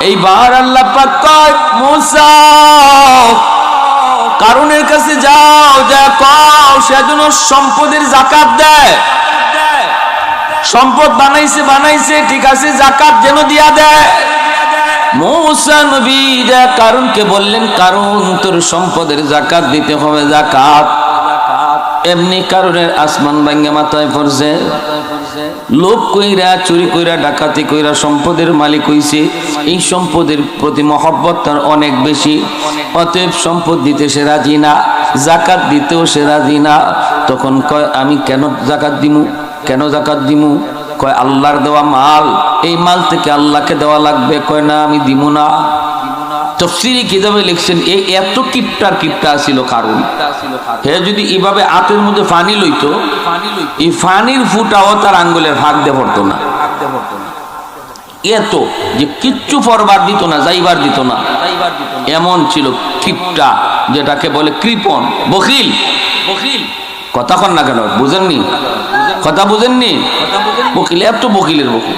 এইবার আল্লাহ পাক কয় মূসা কারুনের কাছে যাও, যা কও সেজন্য সম্পদের যাকাত দেয়। সম্পদ বানাইছে ঠিক আছে, যাকাত যেন দিয়া দেয়। মূসা নবী যা কারুনকে বললেন, কারুন তোর সম্পদের যাকাত দিতে হবে, যাকাত। এমনি কারুনের আসমান ভাঙ্গে মাথায় পড়ছে, লোভ কইরা চুরি কইরা ডাকাতি কইরা সম্পদের মালিক হইছে। এই সম্পদের প্রতি মহব্বত তার অনেক বেশি, অতএব সম্পদ দিতে সে রাজি না, যাকাত দিতেও সে রাজি না। তখন কয় আমি কেন যাকাত দিমু, কেন যাকাত দিমু? কয় আল্লাহর দেওয়া মাল, এই মাল থেকে আল্লাহকে দেওয়া লাগবে। কয় না আমি দিমু না। তাফসীরে কিতাবে লিখছেন এই এত কিপটা ছিল কারণ, হে যদি এইভাবে হাতের মধ্যে পানি লইতো, এই পানির ফুটাও তার আঙ্গুলের ভাগ দিয়ে পড়তো না। এত যে কিচ্ছু পরবার দিত না, যাইবার দিত না, এমন ছিল কিপটা, যেটাকে বলে কৃপণ, বখিল। কথা কন না কেন, বুঝেননি? কথা বুঝেননি? বকিল, এত বকিলের বকিল।